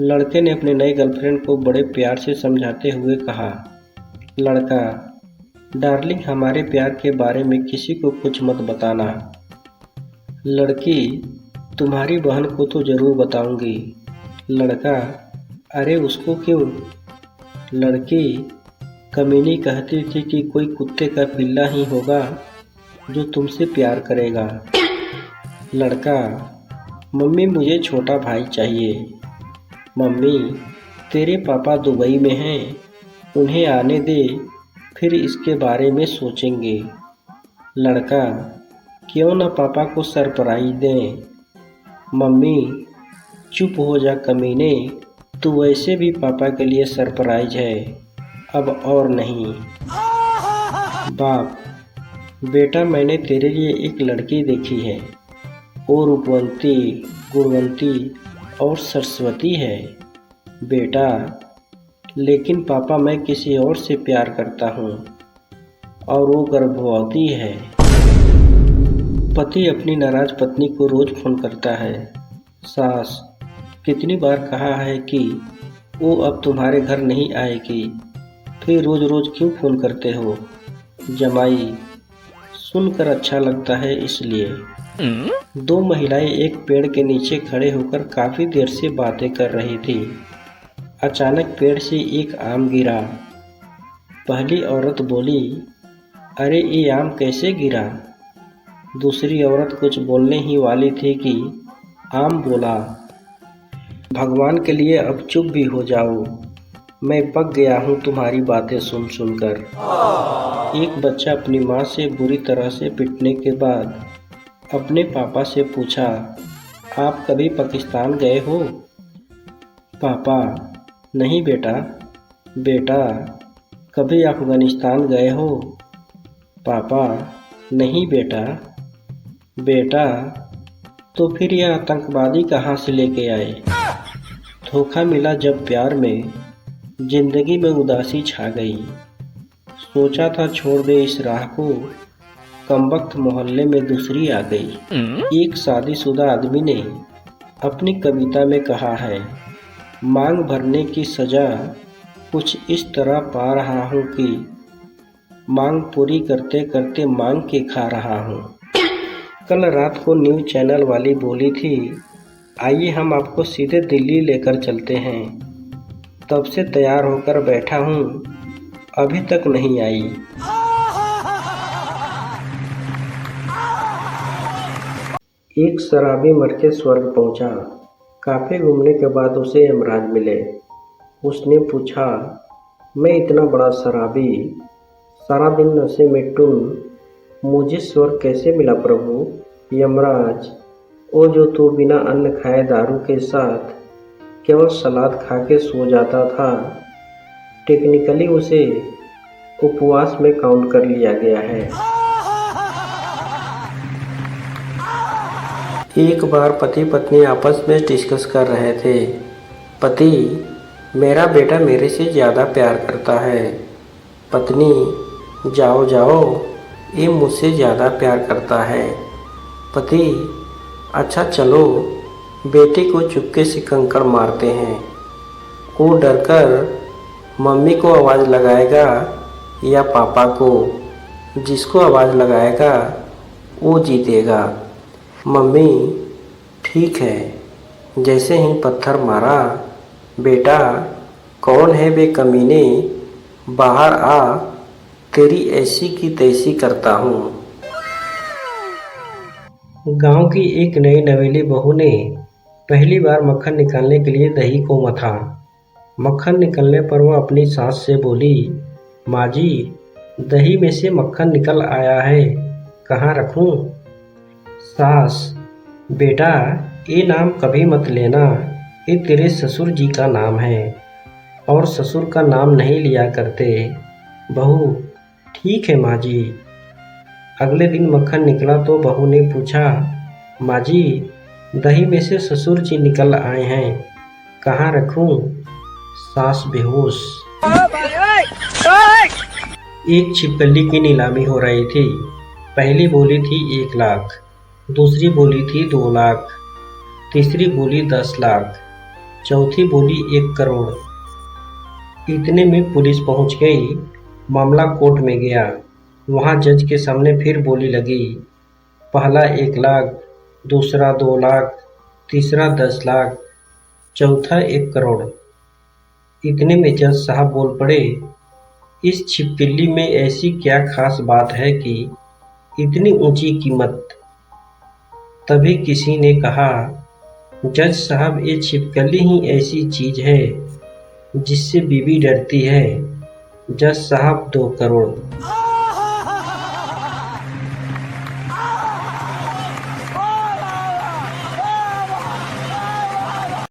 लड़के ने अपनी नई गर्लफ्रेंड को बड़े प्यार से समझाते हुए कहा। लड़का, डार्लिंग, हमारे प्यार के बारे में किसी को कुछ मत बताना। लड़की, तुम्हारी बहन को तो ज़रूर बताऊंगी। लड़का, अरे उसको क्यों? लड़की, कमीनी कहती थी कि कोई कुत्ते का पिल्ला ही होगा जो तुमसे प्यार करेगा। लड़का, मम्मी, मुझे छोटा भाई चाहिए। मम्मी, तेरे पापा दुबई में हैं, उन्हें आने दे, फिर इसके बारे में सोचेंगे। लड़का, क्यों न पापा को सरप्राइज दें। मम्मी, चुप हो जा कमीने, तू वैसे भी पापा के लिए सरप्राइज है, अब और नहीं। बाप, बेटा, मैंने तेरे लिए एक लड़की देखी है, वो रूपवंती, गुणवंती और सरस्वती है। बेटा, लेकिन पापा, मैं किसी और से प्यार करता हूँ और वो गर्भवती है। पति अपनी नाराज पत्नी को रोज फोन करता है। सास, कितनी बार कहा है कि वो अब तुम्हारे घर नहीं आएगी, फिर रोज रोज क्यों फोन करते हो। जमाई, सुनकर अच्छा लगता है इसलिए। दो महिलाएं एक पेड़ के नीचे खड़े होकर काफी देर से बातें कर रही थी। अचानक पेड़ से एक आम गिरा। पहली औरत बोली, अरे ये आम कैसे गिरा? दूसरी औरत कुछ बोलने ही वाली थी कि आम बोला, भगवान के लिए अब चुप भी हो जाओ, मैं पक गया हूँ तुम्हारी बातें सुन सुनकर। एक बच्चा अपनी माँ से बुरी तरह से पिटने के बाद अपने पापा से पूछा, आप कभी पाकिस्तान गए हो? पापा, नहीं बेटा। बेटा, कभी अफगानिस्तान गए हो? पापा, नहीं बेटा। बेटा, तो फिर यह आतंकवादी कहाँ से लेके आए? धोखा मिला जब प्यार में, जिंदगी में उदासी छा गई। सोचा था छोड़ दे इस राह को, कमबख्त मोहल्ले में दूसरी आ गई। एक शादीशुदा आदमी ने अपनी कविता में कहा है, मांग भरने की सजा कुछ इस तरह पा रहा हूँ कि मांग पूरी करते करते मांग के खा रहा हूँ। कल रात को न्यूज़ चैनल वाली बोली थी, आइए हम आपको सीधे दिल्ली लेकर चलते हैं। तब से तैयार होकर बैठा हूँ, अभी तक नहीं आई। एक शराबी मर के स्वर्ग पहुंचा। काफी घूमने के बाद उसे यमराज मिले। उसने पूछा, मैं इतना बड़ा शराबी, सारा दिन नशे में टुन, मुझे स्वर्ग कैसे मिला प्रभु? यमराज, वो जो तू बिना अन्न खाए दारू के साथ केवल सलाद खा के सो जाता था, टेक्निकली उसे उपवास में काउंट कर लिया गया है। एक बार पति पत्नी आपस में डिस्कस कर रहे थे। पति, मेरा बेटा मेरे से ज़्यादा प्यार करता है। पत्नी, जाओ जाओ, ये मुझसे ज़्यादा प्यार करता है। पति, अच्छा चलो, बेटे को चुपके से कंकड़ मारते हैं। वो डरकर मम्मी को आवाज़ लगाएगा या पापा को, जिसको आवाज़ लगाएगा वो जीतेगा। मम्मी, ठीक है। जैसे ही पत्थर मारा, बेटा, कौन है बे कमीने, बाहर आ, तेरी ऐसी की तैसी करता हूँ। गांव की एक नई नवेली बहू ने पहली बार मक्खन निकालने के लिए दही को मथा। मक्खन निकलने पर वह अपनी सास से बोली, माँ जी, दही में से मक्खन निकल आया है, कहाँ रखूँ? सास, बेटा, ये नाम कभी मत लेना, ये तेरे ससुर जी का नाम है और ससुर का नाम नहीं लिया करते। बहू, ठीक है माँ जी। अगले दिन मक्खन निकला तो बहू ने पूछा, माँ जी, दही में से ससुर जी निकल आए हैं, कहाँ रखूं? सास बेहोश। एक छिपकली की नीलामी हो रही थी। पहली बोली थी 1 लाख, दूसरी बोली थी 2 लाख, तीसरी बोली 10 लाख। चौथी बोली 1 करोड़। इतने में पुलिस पहुंच गई। मामला कोर्ट में गया। वहां जज के सामने फिर बोली लगी। पहला 1 लाख, दूसरा 2 लाख, तीसरा 10 लाख, चौथा 1 करोड़। इतने में जज साहब बोल पड़े, इस छिपकली में ऐसी क्या खास बात है कि इतनी ऊंची कीमत। तभी किसी ने कहा, जज साहब ये छिपकली ही ऐसी चीज है जिससे बीवी डरती है। जज साहब 2 करोड़।